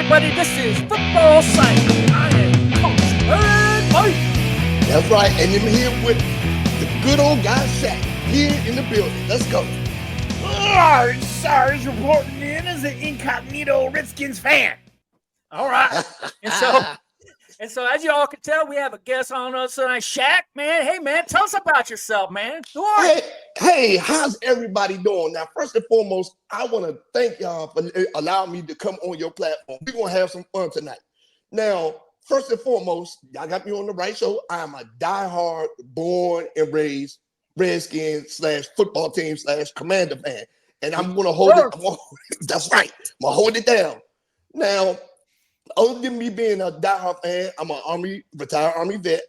everybody. This is Football Science. I am Coach Mike. That's right, and I'm here with the good old guy Shak here in the building. Let's go. Sarge reporting in as an incognito Redskins fan. All right, and so as you all can tell, we have a guest on us tonight, Shak. Man, hey man, tell us about yourself, man. Who are you? Hey, how's everybody doing? Now, first and foremost, I want to thank y'all for allowing me to come on your platform. We're gonna have some fun tonight. Now, first and foremost, y'all got me on the right show. I'm a diehard, born and raised Redskins / football team / Commander fan, and I'm gonna hold it. That's right. I'm gonna hold it down. Now, other than me being a diehard fan, I'm an retired Army vet.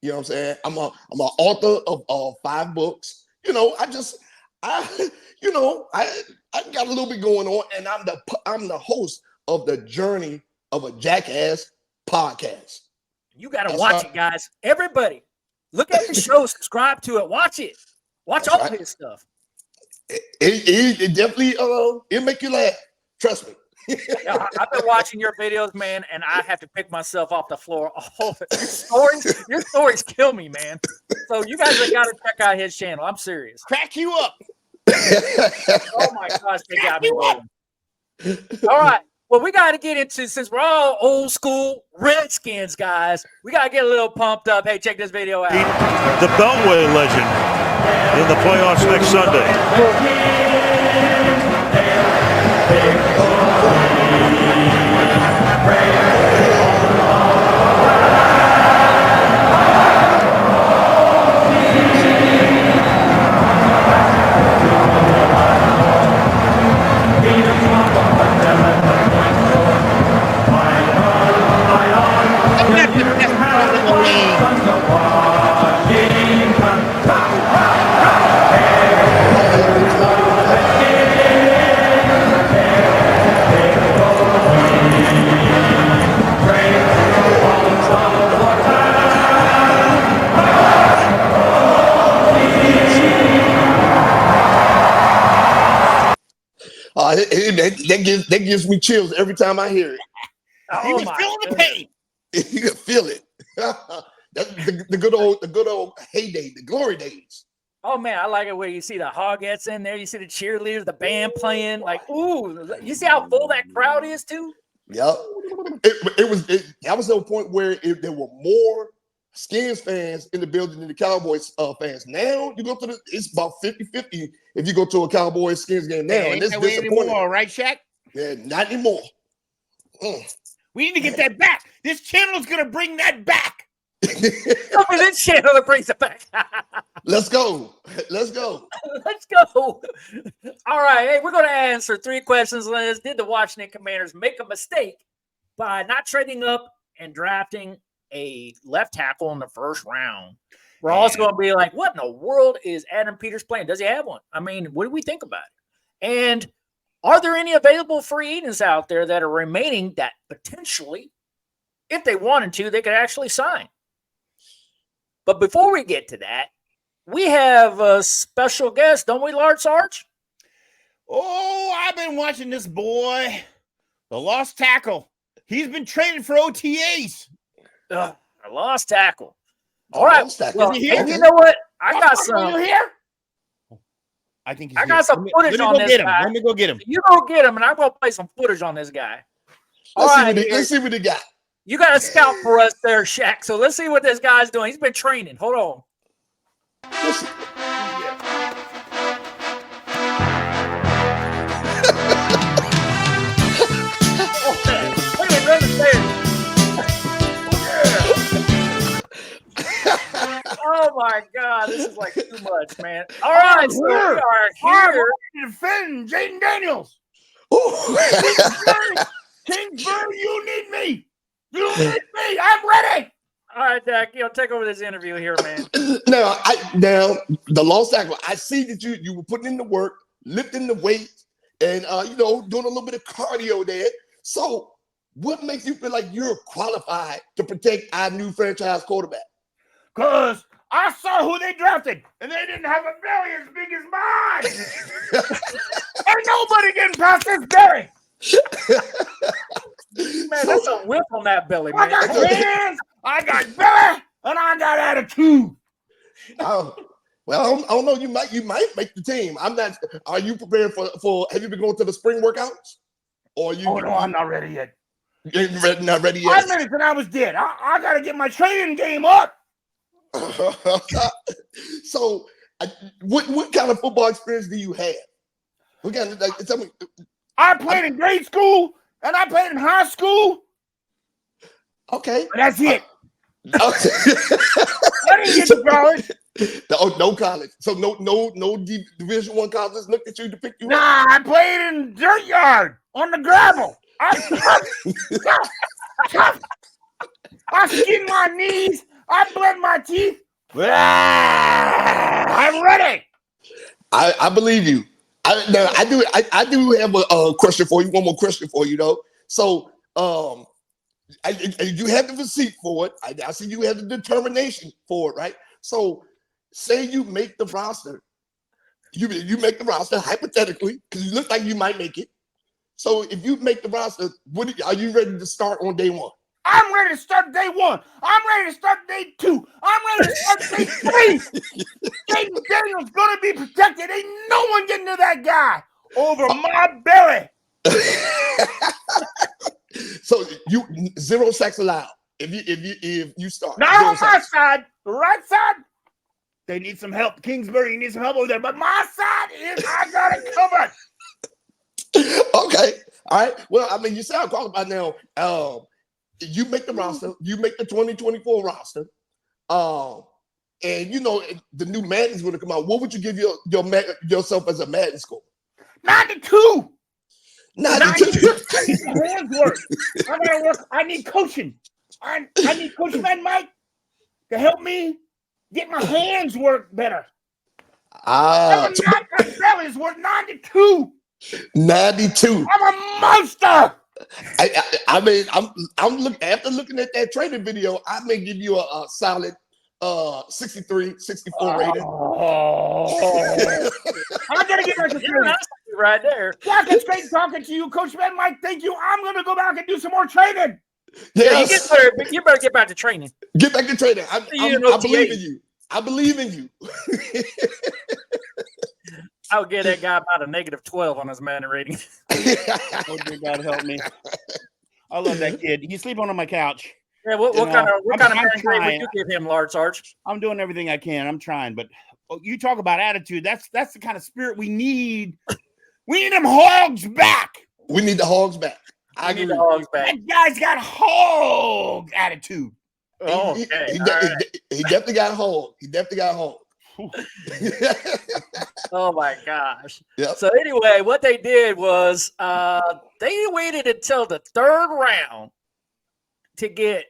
You know what I'm saying? I'm an author of 5 books. You know, I got a little bit going on, and I'm the host of the Journey of a Jackass podcast. You gotta watch it, guys. Everybody, look at the show, subscribe to it, watch it, watch all of his stuff. It definitely it'll make you laugh. Trust me. I've been watching your videos, man, and I have to pick myself off the floor. Your stories kill me, man. So you guys have got to check out his channel. I'm serious. Crack you up. Oh my gosh, they got me rolling. All right. Well, we got to get into, since we're all old school Redskins guys, we got to get a little pumped up. Hey, check this video out. The Beltway legend in the playoffs next Sunday. That gives me chills every time I hear it. He was feeling the pain. You can feel it. That's the good old heyday, the glory days. Oh man, I like it where you see the Hogettes in there, you see the cheerleaders, the band playing. Like, ooh, you see how full that crowd is too? Yep. That was the point where there were more Skins fans in the building than the Cowboys fans. Now you go to it's about 50-50 if you go to a Cowboys Skins game now. And it's disappointing. Anymore, right, Shak? Yeah, not anymore. We need to get that back. This channel is going to bring that back. This channel that brings it back. Let's go. Let's go. All right. Hey, we're going to answer 3 questions. Liz, did the Washington Commanders make a mistake by not trading up and drafting a left tackle in the first round? We're also going to be like, what in the world is Adam Peters playing? Does he have one? I mean, what do we think about it? And are there any available free agents out there that are remaining that potentially, if they wanted to, they could actually sign? But before we get to that, we have a special guest, don't we, Large Sarge? Oh, I've been watching this boy, the lost tackle. He's been traded for OTAs. A lost tackle. All right. Well, you know what? I got some. You here? I think I got some footage on this guy. Let me go get him. You go get him, and I'm going to play some footage on this guy. Let's see what he got. You got a scout for us there, Shak. So let's see what this guy's doing. He's been training. Hold on. Oh my God, this is like too much, man. All right, so we are here to defend Jaden Daniels. Kingsbury, you need me. You need me. I'm ready. All right, Dak, take over this interview here, man. Now the lost tackle. I see that you were putting in the work, lifting the weight, and doing a little bit of cardio there. So, what makes you feel like you're qualified to protect our new franchise quarterback? Because I saw who they drafted, and they didn't have a belly as big as mine. Ain't nobody getting past this belly. got whip on that belly, I man. got hands, I got belly, and I got attitude. Well, I don't know. You might make the team. I'm not. Are you prepared for? Have you been going to the spring workouts? Or you? Oh no, I'm not ready yet. Not ready yet. 5 minutes and I was dead. I got to get my training game up. So, what kind of football experience do you have? What kind of, tell me. I played in grade school and I played in high school. Okay, But that's it. I didn't get to college. No college. So no Division I colleges looked at you to pick you up. Nah, I played in dirt yard on the gravel. I skinned my knees. I bled my teeth. I'm ready. I believe you. I do have a question for you. One more question for you though. So you have the receipt for it. I see you have the determination for it, right? So say you make the roster. You make the roster hypothetically because you look like you might make it. So if you make the roster, are you ready to start on day one? I'm ready to start day one. I'm ready to start day two. I'm ready to start day three. Jaden Daniels going to be protected. Ain't no one getting to that guy over my belly. So you 0 sacks allowed if you start. Not on my sacks. side. The right side, they need some help. Kingsbury needs some help over there. But my side is I got it covered. Okay. All right. Well, I mean, you sound qualified now. You make the roster. You make the 2024 roster. And you know the new Madden's going to come out. What would you give yourself as a Madden score? 92. 92. I need some hands work. I gotta work. I need coaching. I need Coach Man Mike to help me get my hands work better. My belly is worth 92. 92. I'm a monster. I mean, I'm after looking at that training video, I may give you a solid 63, 64 rating. I'm gonna get back to training right there. Shak, it's great talking to you, Coach Man Mike. Thank you. I'm gonna go back and do some more training. Yes. Yeah, you better get back to training. Get back to training. I believe in you. I believe in you. I'll get that guy about a -12 on his Madden rating. Oh, dear God, help me. I love that kid. He's sleeping on my couch. Yeah, what kind of Madden grade would you give him, Large Sarge? I'm doing everything I can. I'm trying, but you talk about attitude. That's the kind of spirit we need. We need them hogs back. We need the hogs back. I agree. Need the hogs back. That guy's got hog attitude. Oh, he okay. He definitely got hog. He definitely got hog. Oh my gosh. Yep. So anyway, what they did was they waited until the 3rd round to get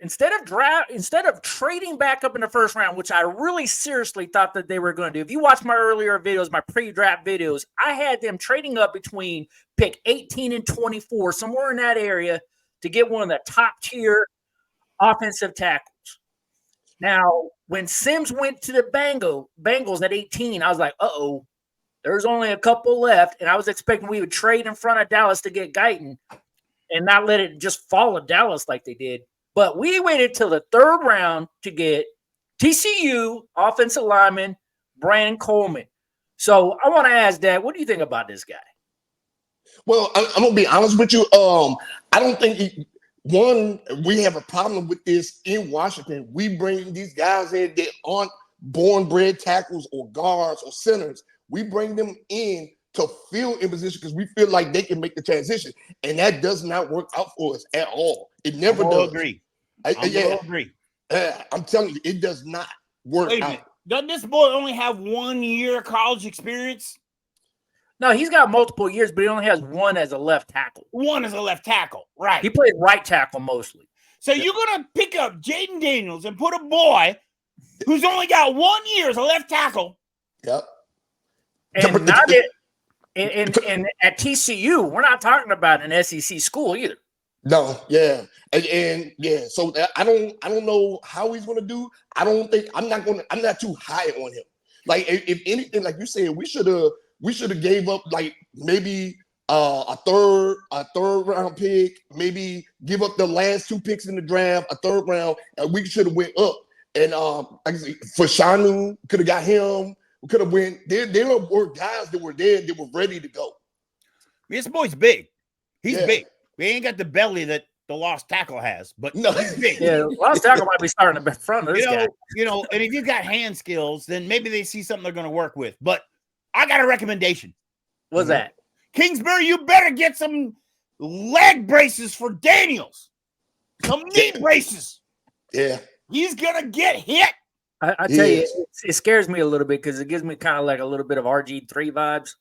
instead of trading back up in the 1st round, which I really seriously thought that they were going to do. If you watch my earlier videos, my pre-draft videos, I had them trading up between pick 18 and 24, somewhere in that area, to get one of the top tier offensive tackles. Now, when Sims went to the Bengals at 18, I was like, uh-oh, there's only a couple left. And I was expecting we would trade in front of Dallas to get Guyton and not let it just fall to Dallas like they did. But we waited till the 3rd round to get TCU offensive lineman Brandon Colemen. So I want to ask Dad, what do you think about this guy? Well, I'm going to be honest with you. I don't think we have a problem with this in Washington. We bring these guys in that aren't born-bred tackles or guards or centers. We bring them in to fill in position because we feel like they can make the transition. And that does not work out for us at all. It never does. Agree. I agree. I'm telling you, it does not work out. Doesn't this boy only have 1 year college experience? No, he's got multiple years, but he only has one as a left tackle. One as a left tackle, right. He played right tackle mostly. So you're going to pick up Jaden Daniels and put a boy who's only got 1 year as a left tackle. Yep. And not and at TCU, we're not talking about an SEC school either. No, yeah. And yeah, so I don't know how he's going to do. I'm not too high on him. Like if anything, like you said, we should have gave up like maybe a third round pick, maybe give up the last 2 picks in the draft, a third round, and we should have went up. And like I said, for Shanu, could have got him. We could have went. There were guys that were there that were ready to go. This boy's big. He's Yeah. big. We ain't got the belly that the lost tackle has, but No. he's big. Yeah, lost tackle might be starting in front of this guy. And if you've got hand skills, then maybe they see something they're going to work with. But I got a recommendation. What's that? Kingsbury, you better get some leg braces for Daniels. Some knee braces. Yeah. He's going to get hit. I tell you, it scares me a little bit because it gives me kind of like a little bit of RG3 vibes.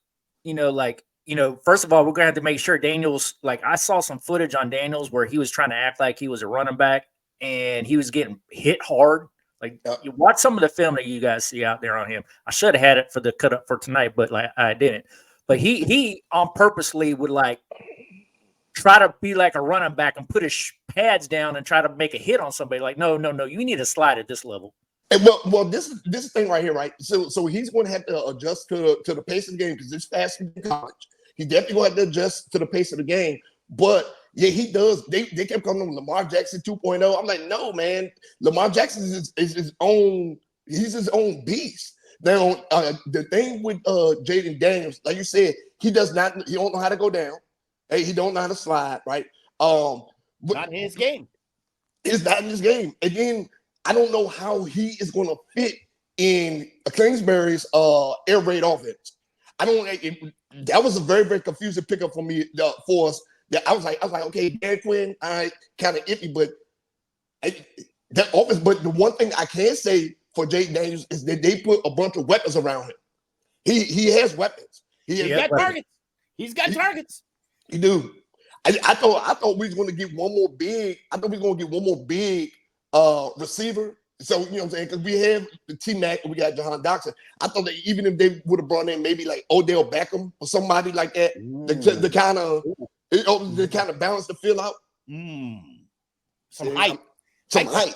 First of all, we're going to have to make sure Daniels, like I saw some footage on Daniels where he was trying to act like he was a running back and he was getting hit hard. Like you watch some of the film that you guys see out there on him. I should have had it for the cut up for tonight, but like I didn't. But he on purposely would like try to be like a running back and put his pads down and try to make a hit on somebody. Like, no, you need to slide at this level. And well, this thing right here, right? So he's going to have to adjust to the pace of the game because it's faster than college. He's definitely going to have to adjust to the pace of the game. But yeah, he does. They kept calling him Lamar Jackson 2.0. I'm like, no, man. Lamar Jackson is his own. He's his own beast. Now, the thing with Jaden Daniels, like you said, he don't know how to go down. Hey, he don't know how to slide, right? Not in his game. It's not in his game. And then I don't know how he is going to fit in Kingsbury's air raid offense. That was a very, very confusing pickup for me for us. That I was like, okay, Dan Quinn, I kind of iffy, but that offense. But the one thing I can say for Jaden Daniels is that they put a bunch of weapons around him. He has weapons. He got targets. He's got targets. He do. I thought we was going to get one more big. I thought we were going to get one more big receiver. So, you know what I'm saying? Because we have the T-Mac and we got Jahan Doxson. I thought that even if they would have brought in maybe like Odell Beckham or somebody like that, the kind of balance the field out. Some hype. Some hype.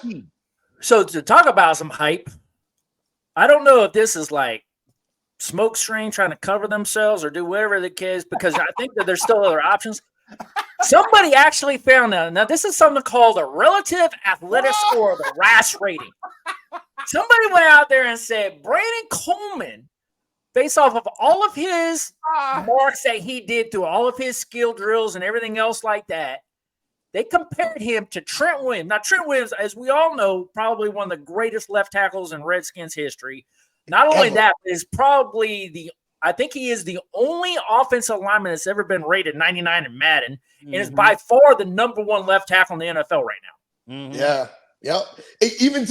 So to talk about some hype, I don't know if this is like smoke screen trying to cover themselves or do whatever the case, because I think that there's still other options. Somebody actually found out. Now, this is something called a relative athletic score, the RAS rating. Somebody went out there and said Brandon Colemen, based off of all of his marks that he did through all of his skill drills and everything else like that, they compared him to Trent Williams. Now, Trent Williams, as we all know, probably one of the greatest left tackles in Redskins history. Not only that, is probably I think he is the only offensive lineman that's ever been rated 99 in Madden, and is by far the #1 left tackle in the NFL right now. Yeah. He's been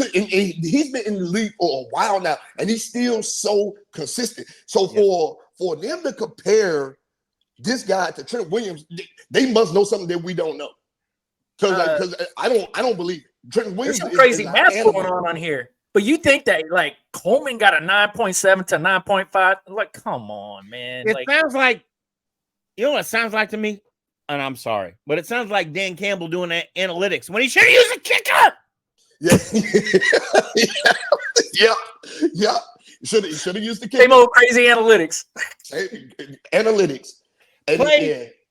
in the league for a while now, and he's still so consistent. So for them to compare this guy to Trent Williams, they must know something that we don't know. Because I don't believe it. Trent Williams. There's some crazy math going on here. But you think that like Coleman got a 9.7 to 9.5? Like, come on, man. It sounds like, you know what it sounds like to me? And I'm sorry, but it sounds like Dan Campbell doing that analytics when he should have used a kicker. Yeah. Should have used the kicker. Same old crazy analytics. Analytics. And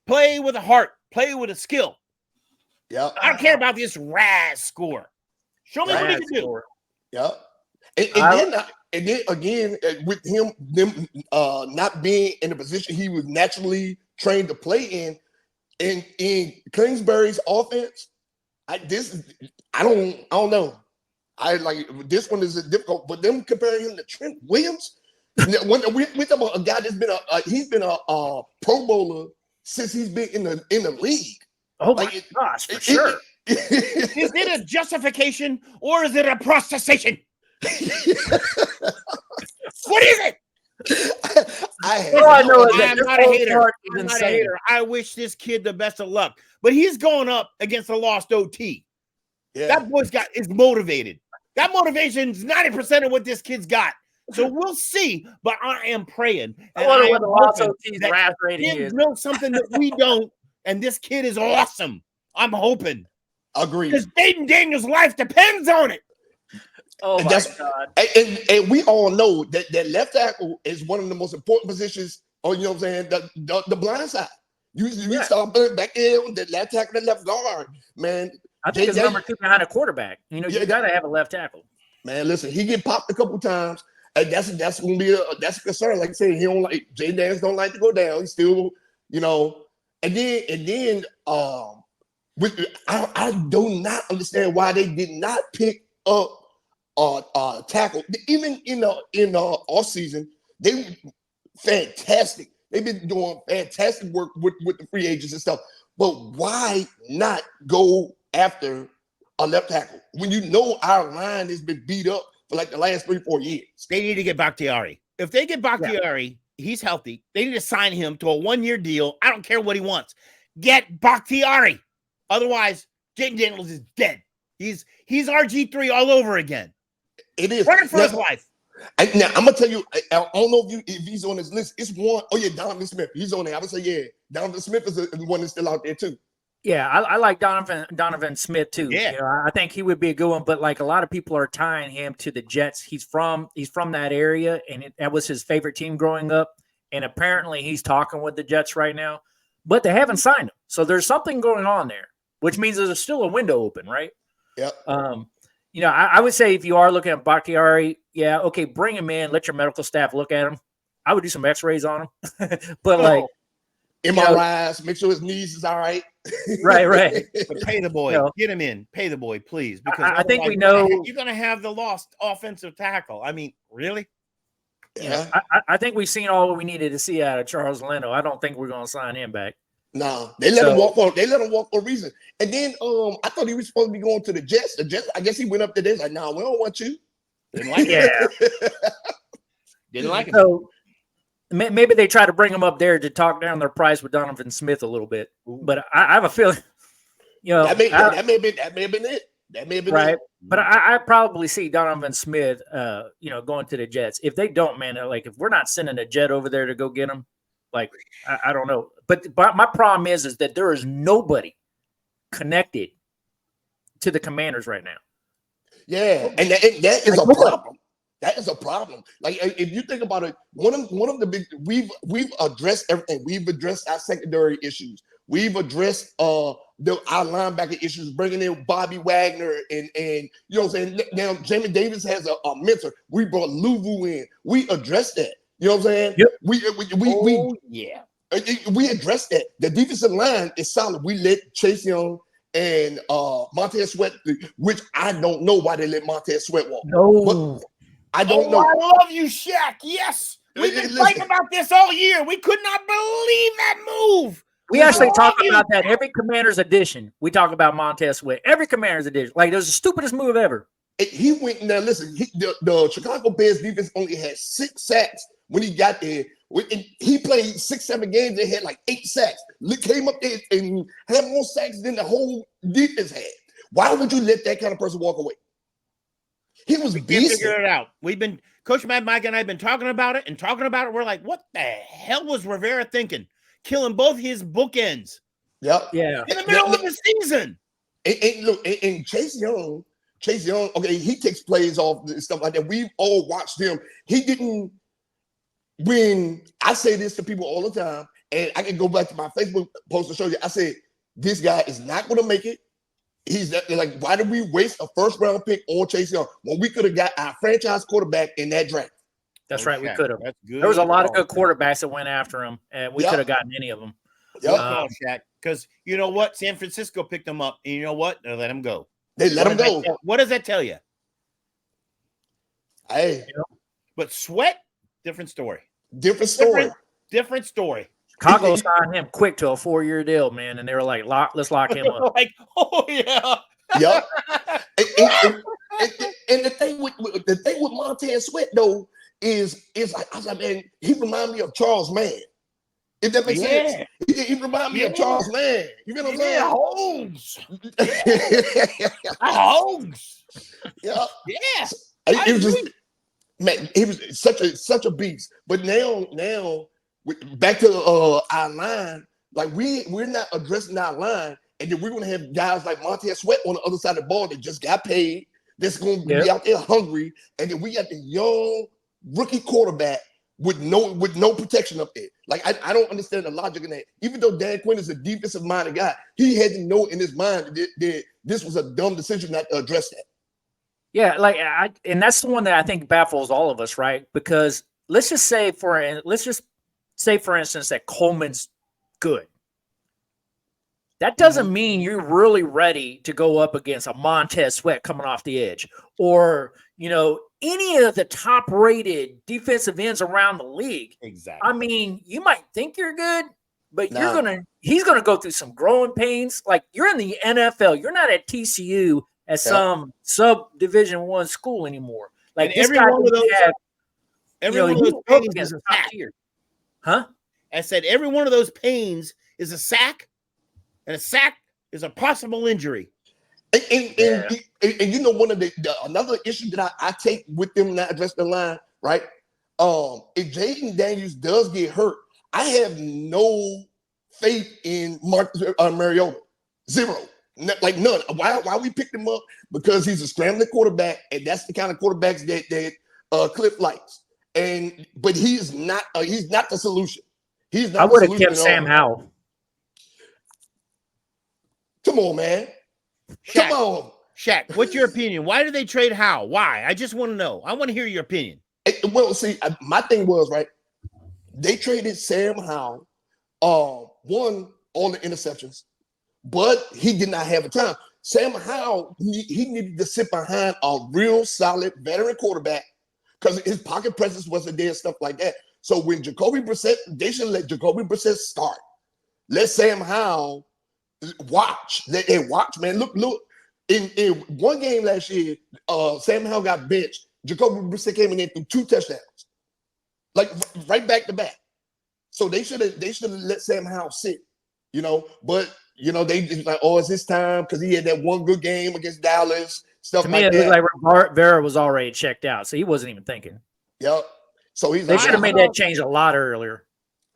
play with a heart. Play with a skill. Yeah. I don't care about this RAS score. Show me what he can do. Yeah, and then again with them not being in the position he was naturally trained to play in Kingsbury's offense, I don't know. I like this one is difficult, but them comparing him to Trent Williams, when we talk about a guy that's been he's been a Pro Bowler since he's been in the league. Oh my gosh, for sure. Is it a justification or is it a processation? What is it? I'm not a hater. I'm not a hater. I wish this kid the best of luck, but he's going up against a lost OT. Yeah. That boy's is motivated. That motivation is 90% of what this kid's got. So we'll see, but I am praying. I wonder what the lost OT's RAS rating is. Knows something that we don't, and this kid is awesome. I'm hoping. Agreed. Because Jaden Daniels' life depends on it. Oh, my God. And we all know that left tackle is one of the most important positions, or you know what I'm saying, the blind side. You start back there on the left tackle and left guard, man. I think it's number 2 behind a quarterback. You know, you got to have a left tackle. Man, listen, he get popped a couple times. And that's gonna be that's a concern. Like I said, he don't like Jay Daniels don't like to go down. He's still, you know, and then I do not understand why they did not pick up tackle. Even in off season, they were fantastic. They've been doing fantastic work with the free agents and stuff. But why not go after a left tackle when you know our line has been beat up for like the last 3-4 years? They need to get Bakhtiari. If they get Bakhtiari, he's healthy. They need to sign him to a 1-year deal. I don't care what he wants. Get Bakhtiari. Otherwise, Jaden Daniels is dead. He's RG3 all over again. It is running for his life. Now I'm gonna tell you. I don't know if he's on this list. It's one. Oh yeah, Donovan Smith. He's on there. I would say yeah. Donovan Smith is the one that's still out there too. Yeah, I like Donovan Smith too. Yeah, you know, I think he would be a good one. But like a lot of people are tying him to the Jets. He's from that area, and that was his favorite team growing up. And apparently, he's talking with the Jets right now, but they haven't signed him. So there's something going on there, which means there's still a window open, right? Yep. You know, I would say if you are looking at Bakhtiari, yeah, okay, bring him in. Let your medical staff look at him. I would do some X-rays on him, but like MRIs, make sure his knees is all right. Right. But pay the boy. Get him in. Pay the boy, please. Because I think we know you're going to have the lost offensive tackle. I mean, really? Yeah. I think we've seen all we needed to see out of Charles Leno. I don't think we're going to sign him back. No, they let him walk for a reason. And then I thought he was supposed to be going to the Jets. The Jets, I guess he went up to this like, no, we don't want you. Didn't like it. Didn't like it. So maybe they try to bring him up there to talk down their price with Donovan Smith a little bit. But I have a feeling, you know, that may have been it. That may have been right. It. But I probably see Donovan Smith, you know, going to the Jets. If they don't, man, like if we're not sending a jet over there to go get him, like I don't know. But my problem is that there is nobody connected to the Commanders right now. Yeah, and that is a problem. That is a problem. Like if you think about it, one of the big we've addressed everything. We've addressed our secondary issues. We've addressed our linebacker issues, bringing in Bobby Wagner and you know what I'm saying. Now Jamie Davis has a mentor. We brought Luvu in. We addressed that. You know what I'm saying? Yep. We addressed that. The defensive line is solid. We let Chase Young and Montez Sweat, which I don't know why they let Montez Sweat walk. No. But I don't know. I love you, Shaq. Yes. We've been fighting about this all year. We could not believe that move. We actually talk about that every Commanders edition. We talk about Montez Sweat. Every Commanders edition. Like, it was the stupidest move ever. He went, now listen, the Chicago Bears defense only had 6 sacks when he got there. He played 6-7 games. They had like 8 sacks. Came up there and had more sacks than the whole defense had. Why would you let that kind of person walk away? He was beasting. Figure it out. Coach Mad Mike and I have been talking about it. We're like, what the hell was Rivera thinking? Killing both his bookends. Yep. Yeah. In the middle of the season. And Chase Young, okay, he takes plays off and stuff like that. We've all watched him. He didn't. When I say this to people all the time, and I can go back to my Facebook post to show you, I said, this guy is not going to make it. He's like, why did we waste a first-round pick on Chase Young when we could have got our franchise quarterback in that draft? That's right, we could have. There was a lot of good quarterbacks that went after him, and we could have gotten any of them. Yep. Because you know what? San Francisco picked him up, and you know what? They let him go. They let him go. What does that tell you? Hey. But Sweat, different story. Different story. Chicago signed him quick to a 4-year deal, man, and they were like, let's lock him up. Like, oh yeah. Yep. and the thing with Montez Sweat though is like, I was like, man, he reminded me of Charles Mann. If that makes sense. He reminded me of Charles Mann. You know what I'm saying? Holmes. Yeah. Yeah. It was just, man, he was such a beast. But now back to our line, like we're not addressing our line, and then we're gonna have guys like Montez Sweat on the other side of the ball that just got paid, that's gonna be out there hungry, and then we got the young rookie quarterback with no protection up there. Like I don't understand the logic in that. Even though Dan Quinn is a defensive minded guy, he had to know in his mind that this was a dumb decision not to address that. Yeah, and that's the one that I think baffles all of us, right? Because let's just say for instance that Coleman's good. That doesn't mean you're really ready to go up against a Montez Sweat coming off the edge, or any of the top-rated defensive ends around the league. Exactly. I mean, you might think you're good, but he's gonna go through some growing pains. Like, you're in the NFL, you're not at TCU at some sub-Division I school anymore. Like, and every one of those pains is a sack. Huh? I said every one of those pains is a sack, and a sack is a possible injury. And one of another issue that I take with them not addressing the line, right? If Jaden Daniels does get hurt, I have no faith in Mariota. Zero. Like none. Why we picked him up? Because he's a scrambling quarterback, and that's the kind of quarterbacks that Cliff likes. But he's not the solution. He's not. I would have kept Sam Howell. Come on, man. Come on. Shaq, what's your opinion? Why did they trade Howell? Why? I just want to know. I want to hear your opinion. Well, see, my thing was, right, they traded Sam Howell, won all the interceptions, but he did not have a time. Sam Howell, he needed to sit behind a real solid veteran quarterback because his pocket presence wasn't there, stuff like that. So when Jacoby Brissett, they should let Jacoby Brissett start. Let Sam Howell watch. Watch, man. Look. In one game last year, Sam Howell got benched. Jacoby Brissett came in and threw 2 touchdowns, like right back to back. So they should have let Sam Howell sit, But they just like, oh, it's his time because he had that one good game against Dallas. Stuff to like me, that. it looked like Vera was already checked out, so he wasn't even thinking. Yep. So they should have made that change a lot earlier.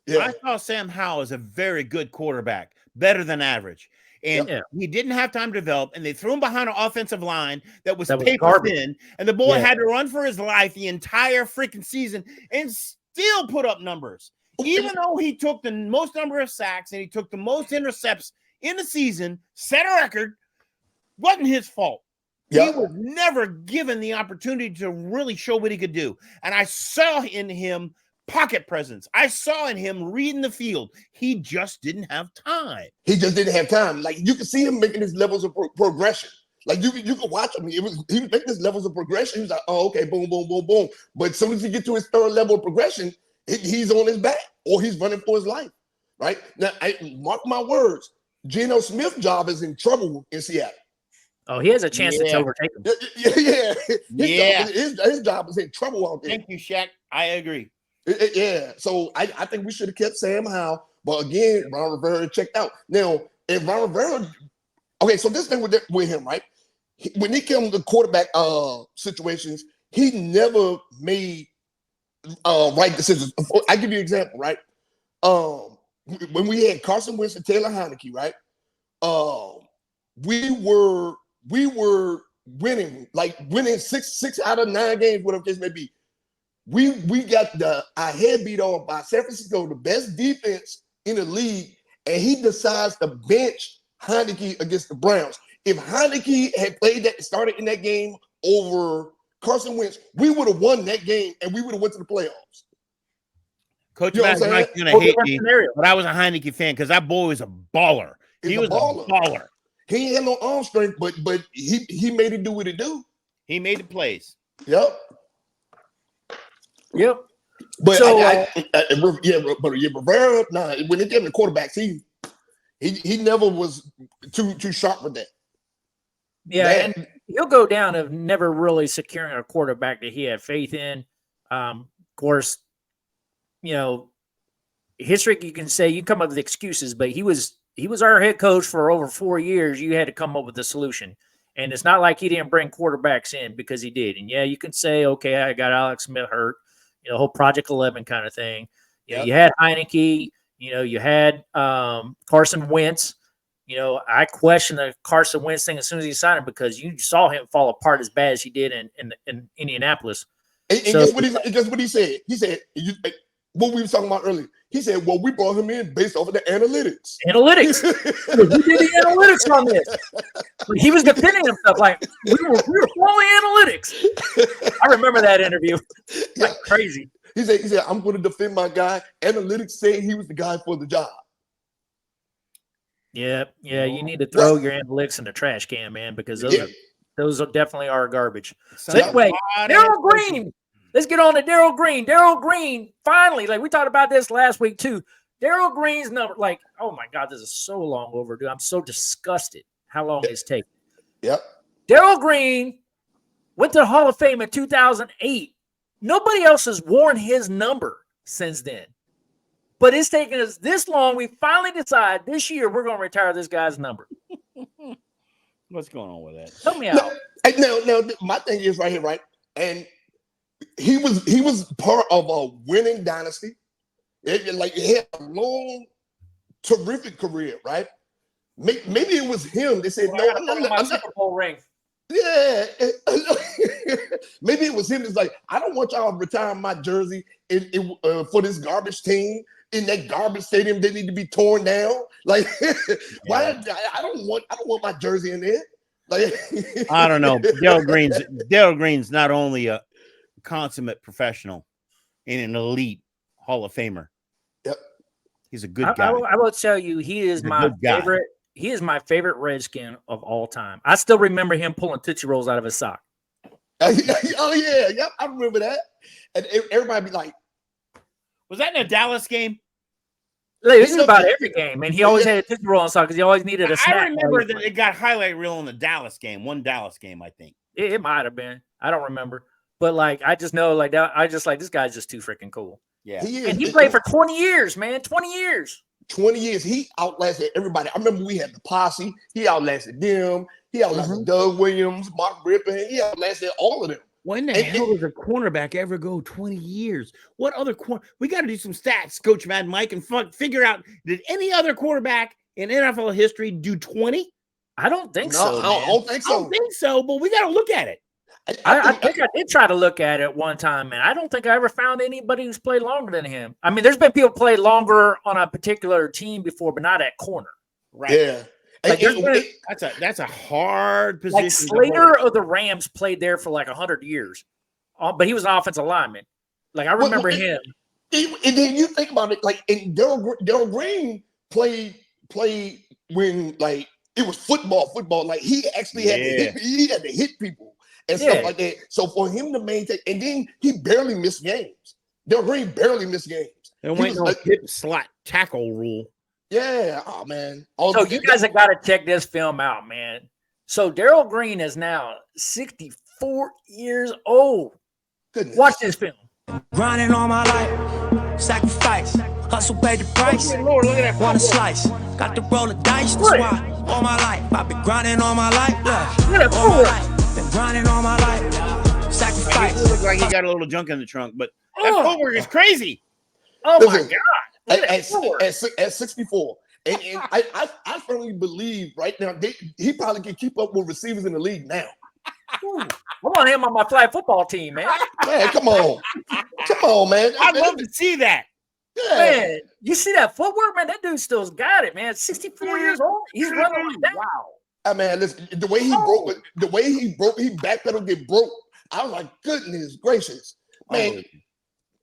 Yeah. I saw Sam Howell as a very good quarterback, better than average. And he didn't have time to develop, and they threw him behind an offensive line that was paper thin, and the boy had to run for his life the entire freaking season and still put up numbers. Even though he took the most number of sacks and he took the most intercepts in the season, set a record, wasn't his fault. He was never given the opportunity to really show what he could do. And I saw in him pocket presence. I saw in him reading the field. He just didn't have time. He just didn't have time. Like, you could see him making his levels of progression. Like, you could watch him. He was making his levels of progression. He was like, oh, okay, boom, boom, boom, boom. But as soon as he gets to his third level of progression, he's on his back or he's running for his life. Right? Now, mark my words, Geno Smith's job is in trouble in Seattle. Oh, he has a chance to overtake him. His job is in trouble out there. Thank you, Shaq. I agree. So I think we should have kept Sam Howell, but again, Ron Rivera checked out. Now, if Ron Rivera, so this thing with him, right? When he came to quarterback situations, he never made right decisions. I give you an example, right? When we had Carson Wentz and Taylor Heineke, right? We were winning 6 out of 9 games, whatever the case may be. We got our head beat on by San Francisco, the best defense in the league, and he decides to bench Heineke against the Browns. If Heineke had started in that game over Carson Wentz, we would have won that game and we would have went to the playoffs. Coach Mike's gonna hate me, but I was a Heineke fan because that boy was a baller. He was a baller. He ain't had no arm strength, but he made it do what it do. He made the plays. Yep. But Rivera, when it came to quarterbacks, he never was too sharp with that. Yeah, and he'll go down of never really securing a quarterback that he had faith in. Of course, history, you can say you come up with excuses, but he was our head coach for over 4 years. You had to come up with a solution. And it's not like he didn't bring quarterbacks in, because he did. And you can say, okay, I got Alex Smith hurt, whole Project 11 kind of thing. You had Heineke, you had Carson Wentz. I question the Carson Wentz thing as soon as he signed him, because you saw him fall apart as bad as he did in Indianapolis. And guess what he said? He said, what we were talking about earlier. He said, well, we brought him in based off of the analytics. Analytics. We did the analytics on this. But he was defending himself like we were following analytics. I remember that interview. Like crazy. He said, I'm going to defend my guy. Analytics say he was the guy for the job. Yeah. You need to throw your analytics in the trash can, man, because those definitely are garbage. So anyway, Darrell Green. Let's get on to Darrell Green. Darrell Green, finally, like we talked about this last week too. Darrell Green's number, like, oh my God, this is so long overdue. I'm so disgusted how long it's taken. Yep. Darrell Green went to the Hall of Fame in 2008. Nobody else has worn his number since then. But it's taken us this long. We finally decide this year we're going to retire this guy's number. What's going on with that? Help me out. Now, my thing is right here, right? And he was part of a winning dynasty. He had a long, terrific career, right? Maybe it was him. They said, "No, I'm not." Super Bowl ring. Yeah, maybe it was him. It's like, I don't want y'all retiring my jersey for this garbage team in that garbage stadium. They need to be torn down. Like, why? I don't want my jersey in there. Like, I don't know. Darrell Green's not only a consummate professional and an elite Hall of Famer. Yep, he's a good guy. I will tell you, he is my favorite. He is my favorite Redskin of all time. I still remember him pulling Tootsie Rolls out of his sock. Oh yeah, yep, I remember that. And everybody be like, "Was that in a Dallas game?" Like, this is about every game, and he always had a Tootsie Roll on sock because he always needed a snack. I remember that it got highlight reel in the Dallas game. One Dallas game, I think. It might have been. I don't remember. But, like, I just know, like, I just, like, this guy's just too freaking cool. Yeah. He played for 20 years, man. 20 years. 20 years. He outlasted everybody. I remember we had the posse. He outlasted them. He outlasted Doug Williams, Mark Rippon. He outlasted all of them. When the hell does a cornerback ever go 20 years? What other corner? We got to do some stats, Coach Mad Mike, and figure out, did any other quarterback in NFL history do 20? I don't think so. I don't think so. I don't think so, but we got to look at it. I think I did try to look at it one time, man. I don't think I ever found anybody who's played longer than him. I mean, there's been people play longer on a particular team before, but not at corner. Right. Yeah. Like, that's a hard position. Like Slater of the Rams played there for like 100 years, but he was an offensive lineman. Like, I remember him. And then you think about it, like, and Darrell Green played when, like, it was football. Like, he actually had to hit people and stuff like that. So for him to maintain, and then he barely missed games. Darrell Green barely missed games. There went no hip slot tackle rule. Yeah. Oh, man. So you guys have got to check this film out, man. So Darrell Green is now 64 years old. Goodness. Watch this film. Grinding all my life, sacrifice, hustle, pay the price. Lord, look at that. Want a slice, got to roll the dice. That's why all my life I've been grinding all my life. Look, all my life, been grinding all my life. Sacrifice. It looks like he got a little junk in the trunk, but that footwork is crazy. Oh my God. At 64. And I firmly believe right now he probably can keep up with receivers in the league now. I want him on my flag football team, man. Man, come on, man. I'd love to see that. Yeah. Man, you see that footwork, man? That dude still's got it, man. 64 years old. He's running like that. Wow. I mean, listen, the way he he backpedal get broke. I was like, goodness gracious, man.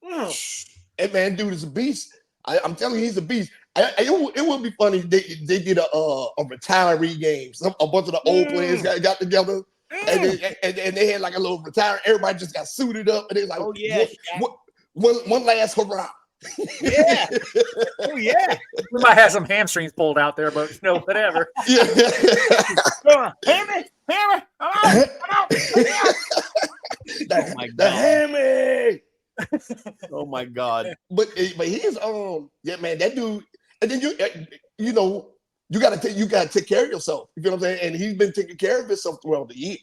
Hey, man, dude is a beast. I'm telling you, he's a beast. It would be funny. They did a retiree game. A bunch of the old players got together, and they had like a little retire. Everybody just got suited up, and they like, one last hurrah. Yeah. Oh yeah. We might have some hamstrings pulled out there, but whatever. Yeah. Hammer. I'm out. The hammy. Oh my God. But he's man, that dude. And then you gotta take care of yourself. You feel what I'm saying? And he's been taking care of himself throughout the years.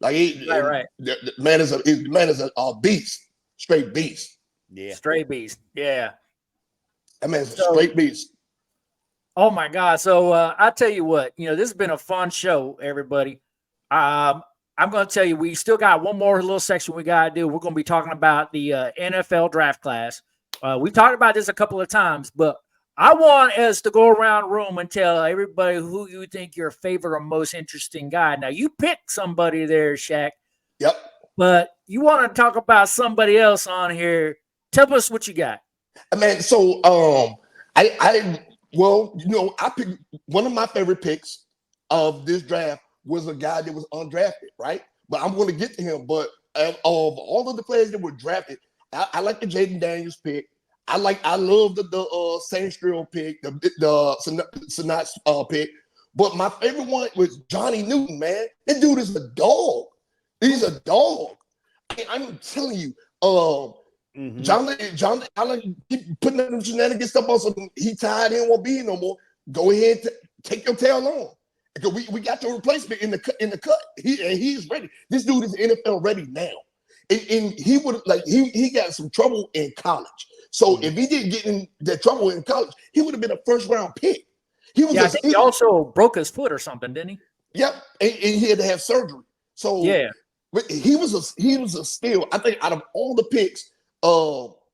Like right. The man is a beast, straight beast. Yeah, straight beast. Yeah, that man's a straight beast. Oh my God! So I tell you what, this has been a fun show, everybody. I I'm going to tell you, we still got one more little section we got to do. We're going to be talking about the NFL draft class. We've talked about this a couple of times, but I want us to go around the room and tell everybody who you think your favorite or most interesting guy. Now, you pick somebody there, Shaq. Yep. But you want to talk about somebody else on here. Tell us what you got. Man, so I picked one of my favorite picks of this draft was a guy that was undrafted, right? But I'm going to get to him. But of all of the players that were drafted, I like the Jaden Daniels pick. I love the Sandstrom pick, the Sinat pick. But my favorite one was Johnny Newton, man. This dude is a dog. He's a dog. I'm telling you, John, I like keep putting them shenanigans stuff on. So he tied in, won't be here no more. Go ahead, take your tail on. Because we got your replacement in the cut. He's ready. This dude is NFL ready now. And he would he got some trouble in college. So if he didn't get in that trouble in college, he would have been a first round pick. I think he also broke his foot or something, didn't he? Yep, and he had to have surgery. So yeah, but he was a steal. I think out of all the picks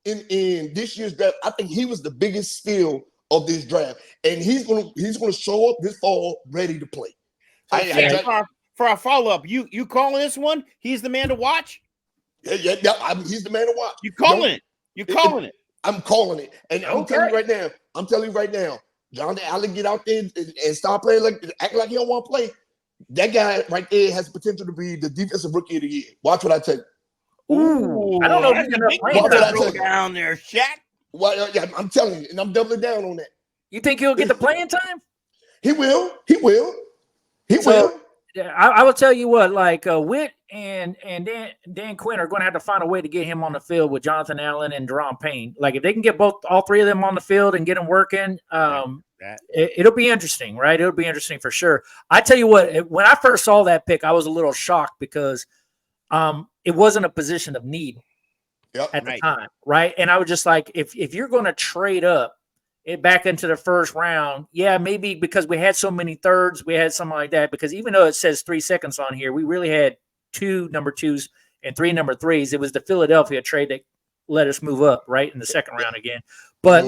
in this year's draft, I think he was the biggest steal of this draft, and he's gonna show up this fall ready to play. For our follow up, you calling this one? He's the man to watch. Yeah. He's the man to watch. You calling it? You calling it? I'm calling it, and I'm telling you right now, John Allen get out there and start playing act like he don't want to play. That guy right there has the potential to be the defensive rookie of the year. Watch what I tell you. Ooh, I don't know if you're going to down there, Shaq. Well, yeah, I'm telling you, and I'm doubling down on that. You think he'll get the playing time? He will. Yeah, I will tell you what, Witt and Dan Quinn are going to have to find a way to get him on the field with Jonathan Allen and Deron Payne. Like if they can get all three of them on the field and get them working, it'll be interesting, right? It'll be interesting for sure. I tell you what, when I first saw that pick, I was a little shocked because it wasn't a position of need at the time, right? And I was just like, if you're going to trade up back into the first round, yeah, maybe because we had so many thirds, we had something like that. Because even though it says 3 seconds on here, we really had 2 number 2s and 3 number 3s. It was the Philadelphia trade that let us move up right in the second round again. But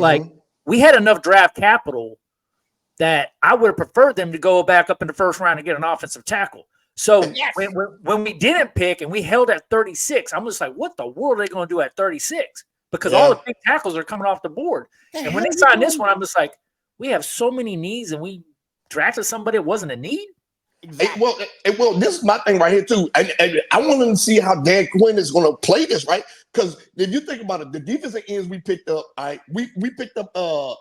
we had enough draft capital that I would have preferred them to go back up in the first round and get an offensive tackle. So when we didn't pick and we held at 36, I'm just like, what the world are they going to do at 36? Because all the big tackles are coming off the board. And when they signed this one, I'm just like, we have so many needs and we drafted somebody that wasn't a need. Exactly. Well, this is my thing right here too. And I want to see how Dan Quinn is going to play this, right? Because if you think about it, the defensive ends we picked up, we picked up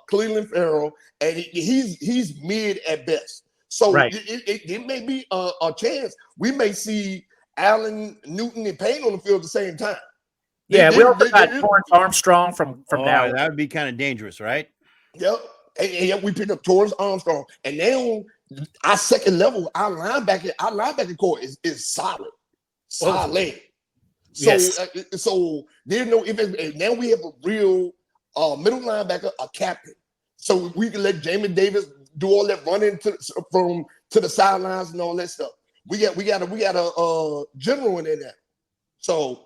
Cleveland Farrell, and he's mid at best. So it may be a chance we may see Allen, Newton, and Payne on the field at the same time. Yeah, we also got Torrance Armstrong from now. That would be kind of dangerous, right? Yep. And we picked up Torrance Armstrong. And now our second level, our linebacker core is solid. Solid. So there's no if now we have a real middle linebacker, a captain. So we can let Jamin Davis do all that running to the sidelines and all that stuff. We got a general in there. So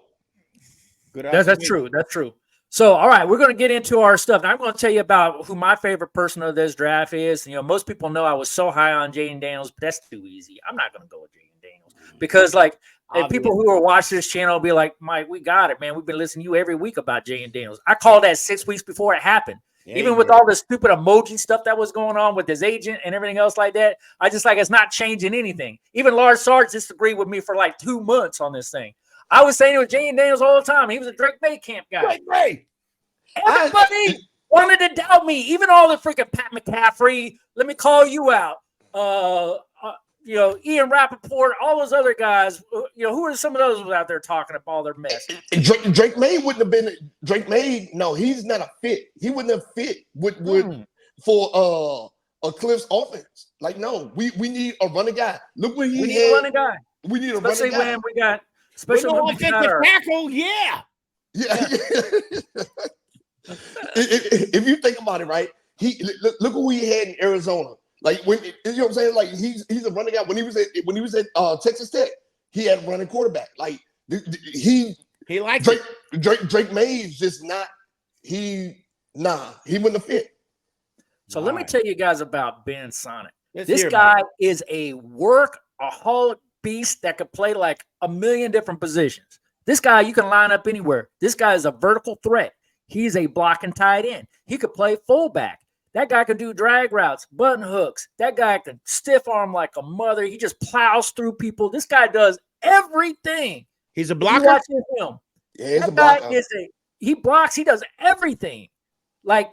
that's true. That's true. So, all right, we're going to get into our stuff. Now, I'm going to tell you about who my favorite person of this draft is. You know, most people know I was so high on Jaden Daniels, but that's too easy. I'm not going to go with Jaden Daniels because, people who are watching this channel will be like, Mike, we got it, man. We've been listening to you every week about Jaden Daniels. I called that 6 weeks before it happened. Yeah, even with all the stupid emoji stuff that was going on with his agent and everything else like that, I just it's not changing anything. Even Sarge disagreed with me for 2 months on this thing. I was saying it with Jaden Daniels all the time. He was a Drake May camp guy. Drake May. Everybody wanted to doubt me. Even all the freaking Pat McCaffrey. Let me call you out. Ian Rappaport, all those other guys. Who are some of those out there talking about all their mess? Drake May wouldn't have been. Drake May, no, he's not a fit. He wouldn't have fit for a Cliff's offense. No, we need a running guy. Look what he need a running guy. We need a especially running guy. When we got. Especially when we got our tackle, yeah. If you think about it, right? Look who he had in Arizona. When you know what I'm saying? He's a running guy. When he was at Texas Tech, he had a running quarterback. Like he liked Drake May's just not. He wouldn't have fit. So let me tell you guys about Ben Sonic. This guy is a workaholic beast that could play like a million different positions. This guy you can line up anywhere. This guy is a vertical threat. He's a blocking tight end. He could play fullback. That guy can do drag routes, button hooks. That guy can stiff arm like a mother. He just plows through people. This guy does everything. He's a blocker. Yeah, he's a blocker. He blocks. He does everything. Like,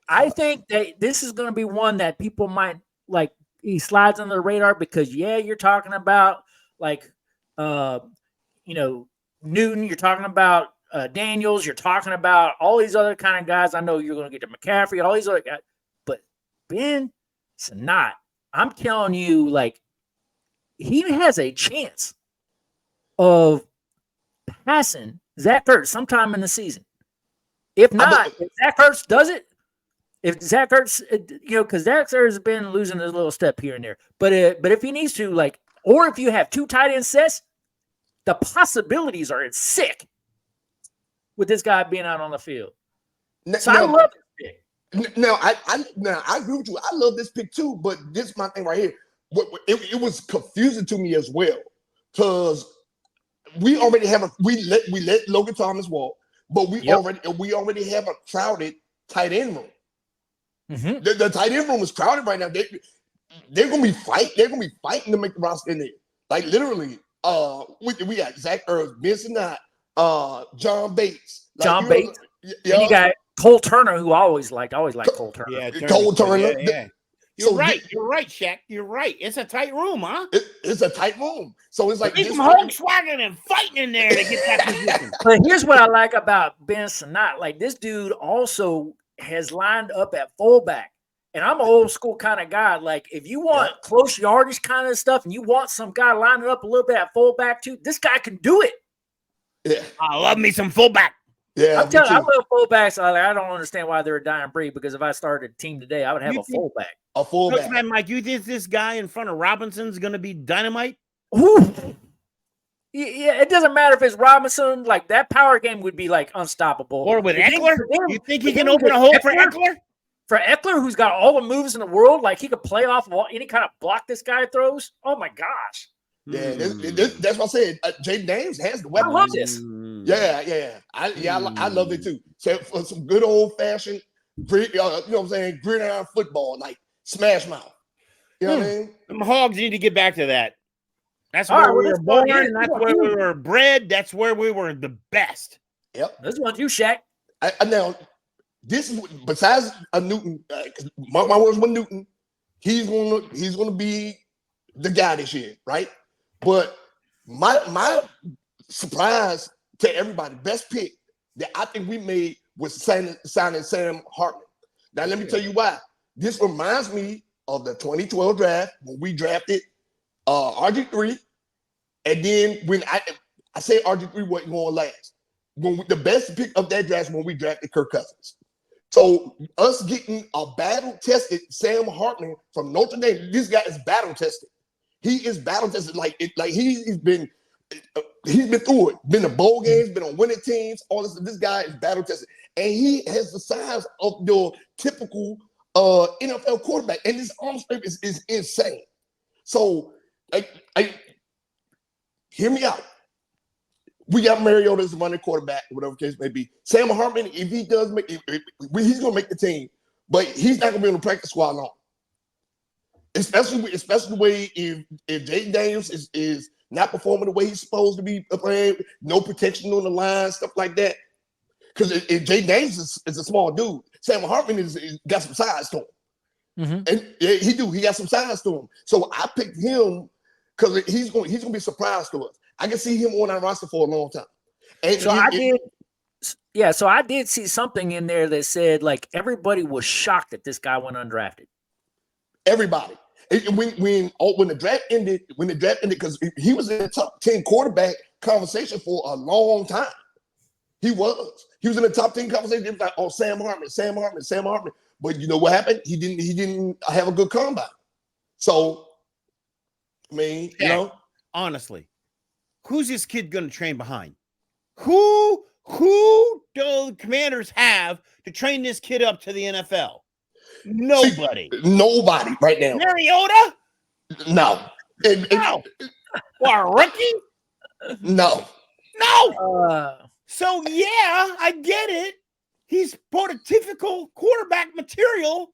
I think that this is going to be one that people might like. He slides under the radar because you're talking about like, Newton. You're talking about Daniels. You're talking about all these other kind of guys. I know you're going to get to McCaffrey, all these other guys, but Ben Sinnott, I'm telling you, like, he has a chance of passing Zach Ertz sometime in the season. If not, if Zach Ertz does it, because Zach Ertz has been losing a little step here and there. But if he needs to, like, or if you have two tight end sets, the possibilities are sick with this guy being out on the field. I love this pick. Now I agree with you. I love this pick too, but this is my thing right here. It was confusing to me as well because we already have we let Logan Thomas walk, but we already have a crowded tight end room. Mm-hmm. The tight end room is crowded right now. They're gonna be fighting to make the roster in there. Like literally, we got Zach Ertz, Ben Sinnott, John Bates. And you got Cole Turner, who I always liked Cole Turner. Yeah, Cole Turner. Yeah. You're right, Shaq. You're right. It's a tight room, huh? It's a tight room. So it's like there's some Volkswagen and fighting in there to get that position. But here's what I like about Ben Sinnott. Like, this dude also has lined up at fullback. And I'm an old school kind of guy. Like, if you want close yardage kind of stuff and you want some guy lining up a little bit at fullback too, this guy can do it. Yeah. I love me some fullback. Yeah, I'm telling you, I love fullbacks. I don't understand why they're a dying breed, because if I started a team today, I would have a fullback. A fullback. Man, Mike, you think this guy in front of Robinson's going to be dynamite? Ooh. Yeah, it doesn't matter if it's Robinson. Like, that power game would be like unstoppable. Or with Eckler? You think he can open a hole for Eckler? For Eckler, who's got all the moves in the world, like he could play off any kind of block this guy throws. Oh my gosh! Yeah, that's what I said. Jaden Daniels has the weapon. I love this. Yeah. I love it too. So for some good old fashioned, you know what I'm saying, gridiron football, like smash mouth. You know what I mean? Them Hogs need to get back to that. That's where we were born. That's where we were bred. That's where we were the best. Yep. This one's you, Shaq. Now, this is besides a Newton. Mark my words with Newton. He's gonna be the guy this year, right? But my surprise to everybody, best pick that I think we made was signing Sam Hartman. Now let me tell you why. This reminds me of the 2012 draft when we drafted RG3, and then when I say RG3 wasn't going last. The best pick of that draft when we drafted Kirk Cousins. So us getting a battle-tested Sam Hartman from Notre Dame, this guy is battle-tested. He is battle-tested. He's been through it. Been to bowl games, been on winning teams, all this. This guy is battle-tested. And he has the size of your typical NFL quarterback. And his arm strength is insane. So, hear me out. We got Mariota as a running quarterback, whatever case may be. Sam Hartman, if he does he's going to make the team, but he's not going to be on the practice squad long. Especially the way if Jaden Daniels is not performing the way he's supposed to be playing, no protection on the line, stuff like that. Because if Jaden Daniels is a small dude, Sam Hartman is got some size to him. Mm-hmm. And he got some size to him. So I picked him because he's going to be a surprise to us. I can see him on our roster for a long time. And so I did see something in there that said like everybody was shocked that this guy went undrafted. Everybody. When the draft ended, because he was in the top 10 quarterback conversation for a long time. He was in the top 10 conversation. It was like, oh, Sam Hartman. But you know what happened? He didn't have a good combine. So, I mean, you know, honestly, who's this kid going to train behind? Who do the Commanders have to train this kid up to the NFL? Nobody. Nobody right now. Mariota? No. No. Or a rookie? No. No. So, yeah, I get it. He's prototypical quarterback material.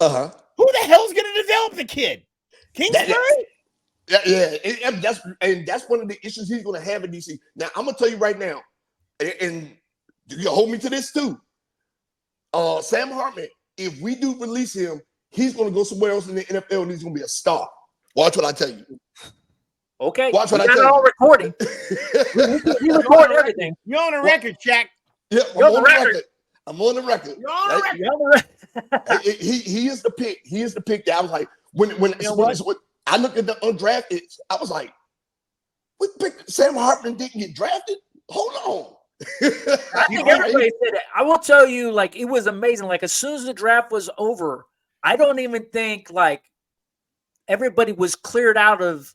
Uh-huh. Who the hell's going to develop the kid? Kingsbury? That's one of the issues he's going to have in DC. Now, I'm going to tell you right now, and you hold me to this too. Sam Hartman, if we do release him, he's going to go somewhere else in the NFL and he's going to be a star. Watch what I tell you. Okay. Watch what I got tell it all you. recording. You record everything. You're on the record, Shaq. Yeah, I'm on the record. I'm on the record. You're on the record. He is the pick. He is the pick that I was like, when I looked at the undrafted, I was like, what pick? Sam Hartman didn't get drafted? Hold on. I think everybody said that. I will tell you, like, it was amazing. Like, as soon as the draft was over, I don't even think, like, everybody was cleared out of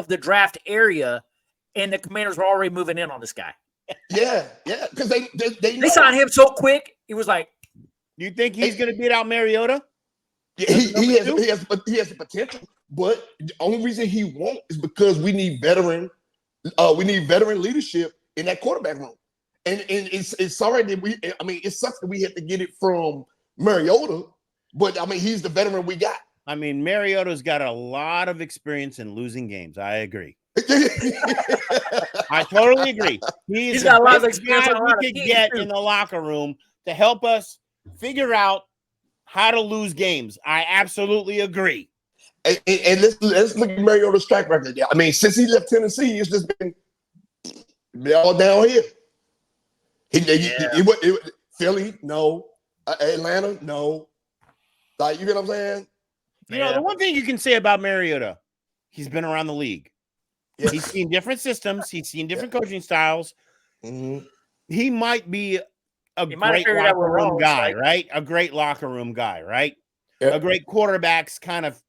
the draft area, and the Commanders were already moving in on this guy. Yeah, because they signed him so quick. It was like, do you think he's going to beat out Mariota? Yeah, he has the potential, but the only reason he won't is because we need veteran leadership in that quarterback room, and it's sorry that it sucks that we had to get it from Mariota, but he's the veteran we got. Mariota's got a lot of experience in losing games. I agree. I totally agree. He's got a lot of experience we could get in the locker room to help us figure out how to lose games. I absolutely agree. And let's look at Mariota's track record. Since he left Tennessee, it's just been all down here. Philly, no. Atlanta, no. Like, you get what I'm saying? The one thing you can say about Mariota, he's been around the league. Yeah. He's seen different systems. He's seen different coaching styles. Mm-hmm. He might be a great locker room guy, right? A great locker room guy, right? Yeah. A great quarterback's kind of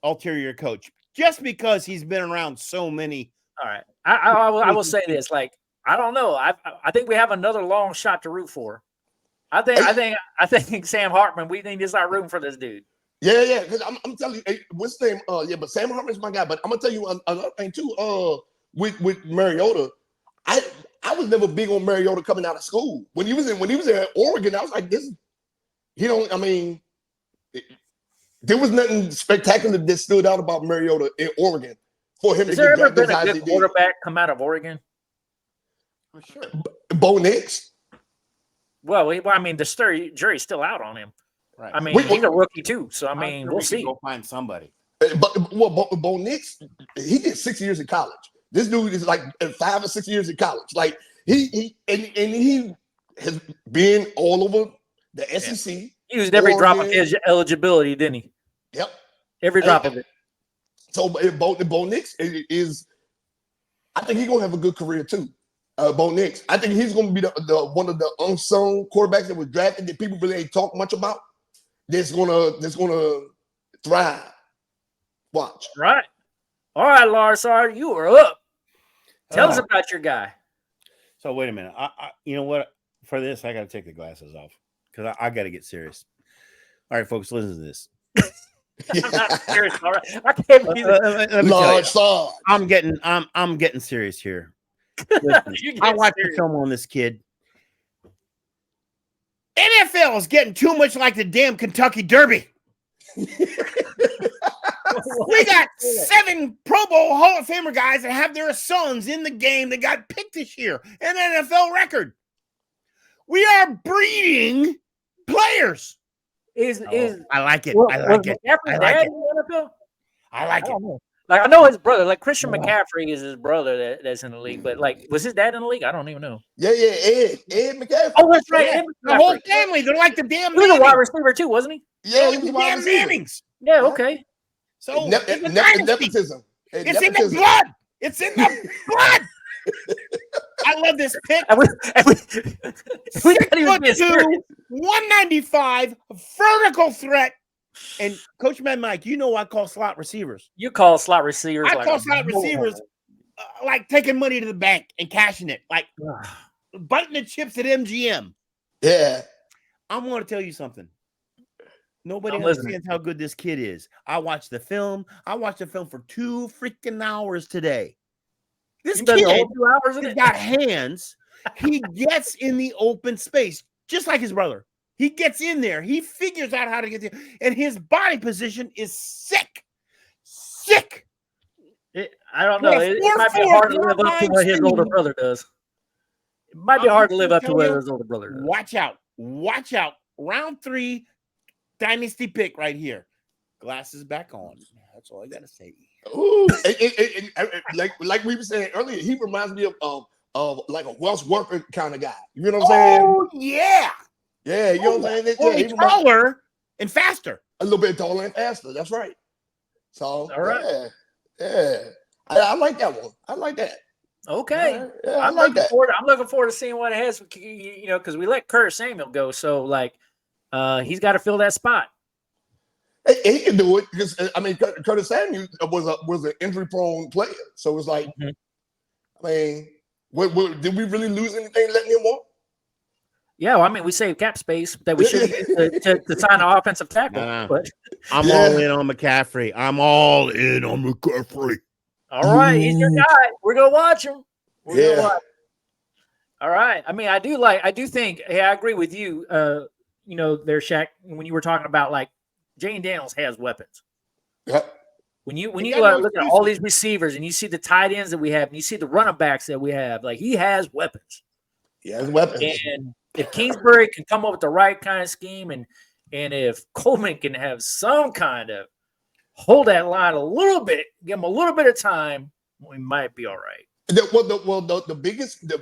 ulterior coach, just because he's been around so many. All right. I will say this. Like, I don't know. I think we have another long shot to root for. I think Sam Hartman, we need to start rooting for this dude. Yeah, because I'm telling you, what's his name? But Sam Hartman's my guy. But I'm gonna tell you another thing too. With Mariota, I was never big on Mariota coming out of school. When he was in Oregon, I was like, there was nothing spectacular that stood out about Mariota in Oregon for him. Has there ever been a good quarterback come out of Oregon? For sure. Bo Nix. Well, the jury's still out on him. Right. He's a rookie too, so we'll see. Go find somebody. But Bo Nix, he did 6 years in college. This dude is like 5 or 6 years in college. Like he has been all over the SEC. He used every drop of his eligibility, didn't he? Yep, every drop of it. So Bo Nix is, I think he's gonna have a good career too. Bo Nix, I think he's gonna be the one of the unsung quarterbacks that was drafted that people really ain't talk much about. That's gonna thrive. Watch. Right. All right, Lars, sorry, you are up. Tell us about your guy. So wait a minute. I you know what? For this, I got to take the glasses off because I got to get serious. All right, folks, listen to this. I'm not serious. All right, I can't believe it. I'm getting serious here. Listen, I watched the film on this kid. NFL is getting too much like the damn Kentucky Derby. We got 7 Pro Bowl Hall of Famer guys that have their sons in the game that got picked this year, an NFL record. We are breeding players. I like it. I like it. I like it. Like, I know his brother, like Christian McCaffrey is his brother that's in the league, but like, was his dad in the league? I don't even know. Yeah, Ed McCaffrey. Oh, that's right. Yeah. The whole family, they're like the damn. He was a wide receiver too, wasn't he? Yeah, he was a wide receiver. Mannings. Yeah, okay. So nepotism. It's in the blood. It's in the blood. I love this pick. We 6'2", 195, vertical threat. And Coach Mad Mike, you know I call slot receivers. You call slot receivers. I call slot receivers like taking money to the bank and cashing it, like biting the chips at MGM. Yeah. I'm going to tell you something. Nobody I'm understands listening. how good this kid is. I watched the film. I watched the film for 2 freaking hours today. This You spent the kid whole 2 hours in has it? got hands. He gets in the open space, just like his brother. He gets in there. He figures out how to get there. And his body position is sick. Sick. I don't know. It might be hard to live up to what his older brother does. It might be hard to live up to what his older brother does. Watch out. Watch out. Round 3, dynasty pick right here. Glasses back on. That's all I got to say. Ooh, like we were saying earlier, he reminds me of like a Welsh worker kind of guy. You know what I'm saying? Oh, yeah. Yeah, you know what I'm saying? Only taller and faster. A little bit taller and faster. That's right. So, all right. Yeah. I like that one. I like that. Okay. Yeah, I'm looking forward to seeing what it has, you know, because we let Curtis Samuel go. So, like, he's got to fill that spot. He can do it because, I mean, Curtis Samuel was an injury-prone player. So it's like, I mean, did we really lose anything letting him walk? Yeah, well, I mean, we saved cap space that we should use to sign an offensive tackle. But I'm all in on McCaffrey. All right, he's your guy. We're gonna watch him. We're gonna watch. All right. I mean, I do think. Hey, I agree with you. You know, there, Shaq, when you were talking about like Jane Daniels has weapons. Yep. When you look at all these receivers and you see the tight ends that we have and you see the running backs that we have, like he has weapons. He has weapons. And if Kingsbury can come up with the right kind of scheme and if Coleman can have some kind of hold that line a little bit, give him a little bit of time, we might be all right. The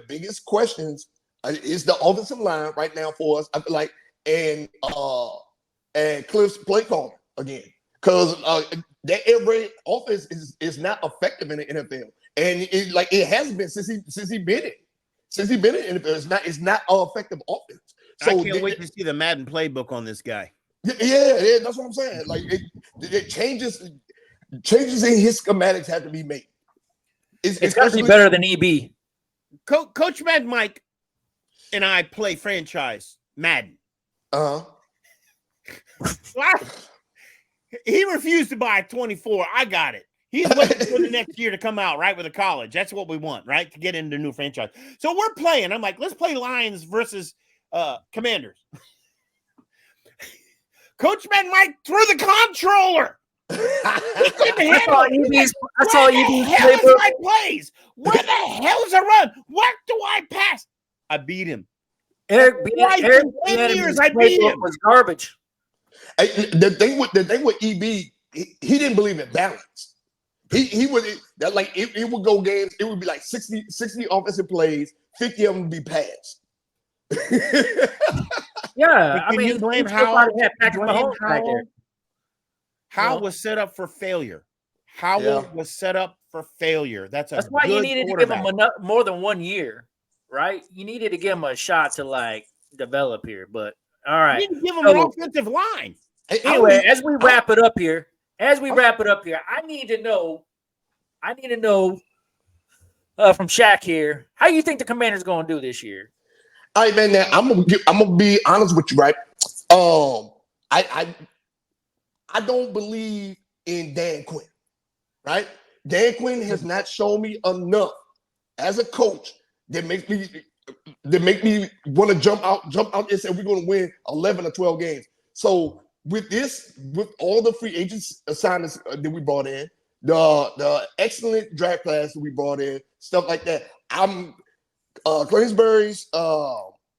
biggest questions is the offensive line right now for us. I feel like and Cliff's play calling again because that air raid offense is not effective in the NFL, and it hasn't been since he been in. Since he's been in the NFL, it's not an effective offense. So I can't wait to see the Madden playbook on this guy. Yeah, that's what I'm saying. Like it changes in his schematics have to be made. It's got to be better than EB. Coach Mad Mike and I play franchise Madden. He refused to buy 24. I got it. He's waiting for the next year to come out, right, with a college. That's what we want, right, to get into the new franchise. So we're playing. I'm like, let's play Lions versus Commanders. Coach Man Mike threw the controller. He couldn't handle it. I saw EB's playbook. My plays. Where the hell's a run? What do I pass? I beat him. Eric beat him. I beat him. Was garbage. The thing with EB, he didn't believe in balance. He would that like it would go games. It would be like 60 offensive plays, 50 of them would be passed. Yeah, I mean, you blame Howell? Howell was set up for failure. Howell was set up for failure. That's why you needed to give him more than 1 year, right? You needed to give him a shot to like develop here. But all right, you didn't give him an offensive line. Anyway, as we wrap it up here, I need to know from Shaq here, how you think the Commanders going to do this year? All right, man. Now I'm gonna be honest with you, right? I don't believe in Dan Quinn, right? Dan Quinn has not shown me enough as a coach that make me want to jump out and say we're going to win 11 or 12 games. So with all the free agents assignments that we brought in, the excellent draft class that we brought in, stuff like that, I'm Kingsbury's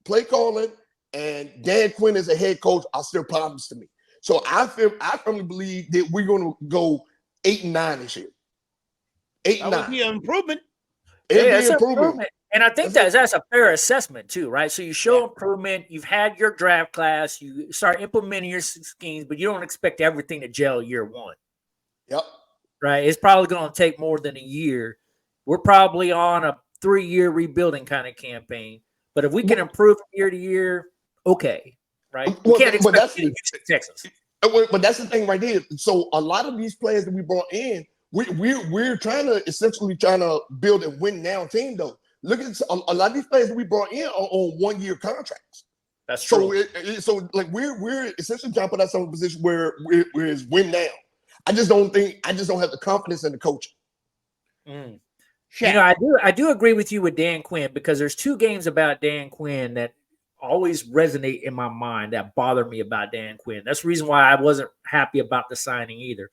play calling and Dan Quinn as a head coach are still problems to me. So I firmly believe that we're going to go 8-9 this year. 8-9. That would be an improvement. It's an improvement. And I think that's a fair assessment too, right? So you show improvement. You've had your draft class. You start implementing your schemes, but you don't expect everything to gel year one. Yep. Right? It's probably going to take more than a year. We're probably on a 3-year rebuilding kind of campaign. But if we can improve year to year, okay. Right? We can't expect Texas. But that's the thing right there. So a lot of these players that we brought in we're trying to build a win now team though. Look at a lot of these players that we brought in are on 1-year contracts. That's true. So like we're essentially trying to put ourselves in a position where we're win now. I just don't have the confidence in the coaching. Mm. You know, I do agree with you with Dan Quinn, because there's 2 games about Dan Quinn that always resonate in my mind that bother me about Dan Quinn. That's the reason why I wasn't happy about the signing either.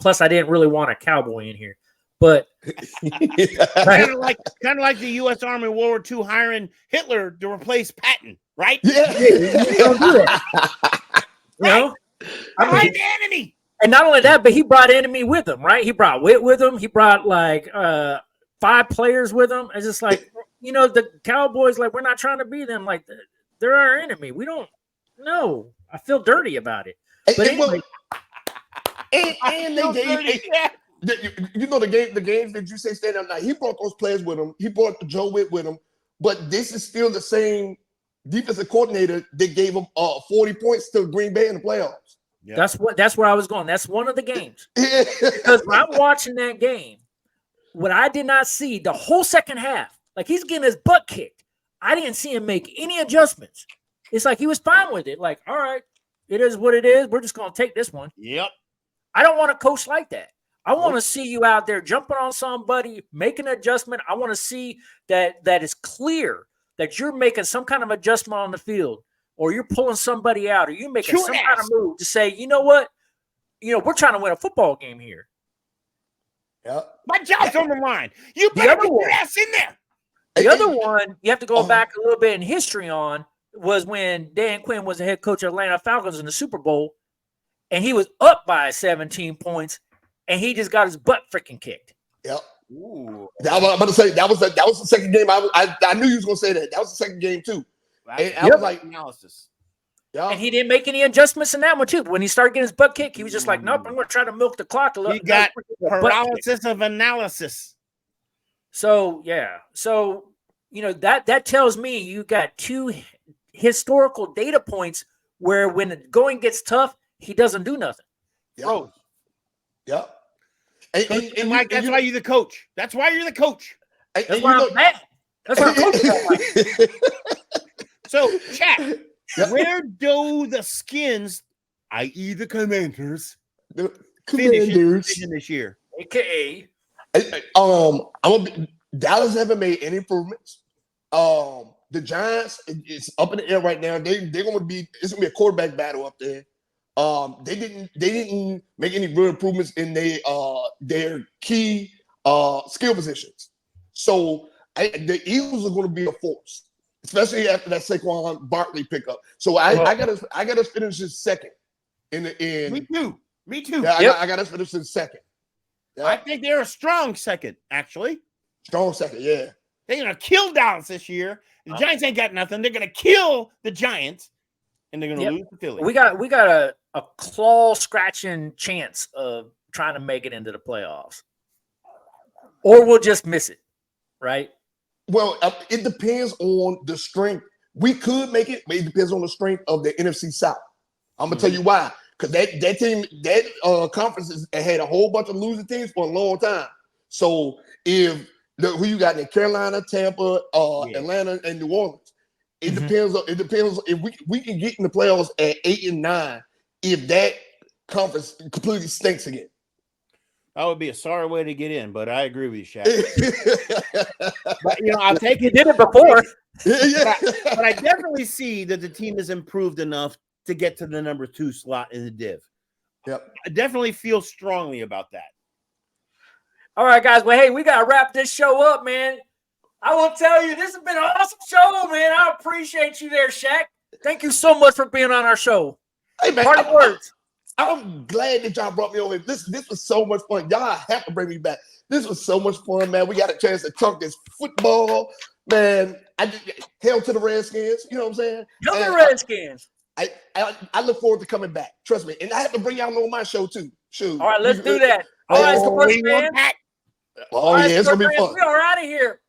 Plus, I didn't really want a Cowboy in here, but kind of like the U.S. Army World War II hiring Hitler to replace Patton, right? Yeah, you don't do that. You know, I mean, the enemy. And not only that, but he brought enemy with him, right? He brought Witt with him. He brought like 5 players with him. It's just like, you know, the Cowboys, like, we're not trying to be them. Like, they're our enemy. We don't know. I feel dirty about it. But anyway. And they gave, you know, the games that you say stand up now, he brought those players with him. He brought Joe Witt with him. But this is still the same defensive coordinator that gave him 40 points to Green Bay in the playoffs. Yeah. That's where I was going. That's one of the games. Because when I'm watching that game, what I did not see the whole second half, like, he's getting his butt kicked. I didn't see him make any adjustments. It's like he was fine with it. Like, all right, it is what it is. We're just going to take this one. Yep. I don't want a coach like that. I want to see you out there jumping on somebody, making an adjustment. I want to see that it's clear that you're making some kind of adjustment on the field, or you're pulling somebody out, or you're making some kind of move to say, you know what? You know, we're trying to win a football game here. Yeah. My job's on the line. You better put your ass in there. The other one you have to go back a little bit in history on was when Dan Quinn was the head coach of Atlanta Falcons in the Super Bowl, and he was up by 17 points, and he just got his butt freaking kicked. Yep. Ooh. I'm about to say that was the second game. I knew you was gonna say that. That was the second game too. And I was like, analysis. Yeah. And he didn't make any adjustments in that one too. But when he started getting his butt kicked, he was just like, "Nope, I'm going to try to milk the clock a little." He got paralysis of analysis. So yeah, you know that tells me you got 2 historical data points where when the going gets tough, he doesn't do nothing. Yeah. Yeah. And Mike, that's why you're the coach. That's why you're the coach. That's why I'm mad. That's why I'm coaching. So, Shaq, where do the Skins, i.e. the Commanders, finish this year? AKA. Dallas haven't made any improvements. The Giants, it's up in the air right now. They're going to be. It's going to be a quarterback battle up there. They didn't make any real improvements in their key skill positions. So the Eagles are going to be a force, especially after that Saquon Barkley pickup. So I got us finish in second. Me too. Yeah, I got us finish in second. Yeah. I think they're a strong second, actually. Strong second, yeah. They're gonna kill Dallas this year. The Giants ain't got nothing. They're gonna kill the Giants, and they're gonna lose to Philly. We got a claw scratching chance of trying to make it into the playoffs, or we'll just miss it, right? Well, it depends on the strength. We could make it, but it depends on the strength of the NFC South. I'm gonna tell you why. Because that team, that conference has had a whole bunch of losing teams for a long time. So if who you got in Carolina, Tampa, Atlanta, and New Orleans, it depends. It depends if we can get in the playoffs at 8 and 9. If that conference completely stinks again, that would be a sorry way to get in. But I agree with you, Shaq. But I'll take it. Did it before. But I definitely see that the team has improved enough to get to the number 2 slot in the div. Yep. I definitely feel strongly about that. All right, guys. Well, hey, we got to wrap this show up, man. I will tell you, this has been an awesome show, man. I appreciate you there, Shaq. Thank you so much for being on our show. Hey, man. Party words. I'm glad that y'all brought me over. This was so much fun. Y'all have to bring me back. This was so much fun, man. We got a chance to talk this football, man. Hail to the Redskins. You know what I'm saying? Hail to the Redskins. I look forward to coming back. Trust me. And I have to bring y'all on my show too. Shoot. All right, let's do that. All right, sports fans. Oh, yeah, it's going to be fun. We are out of here.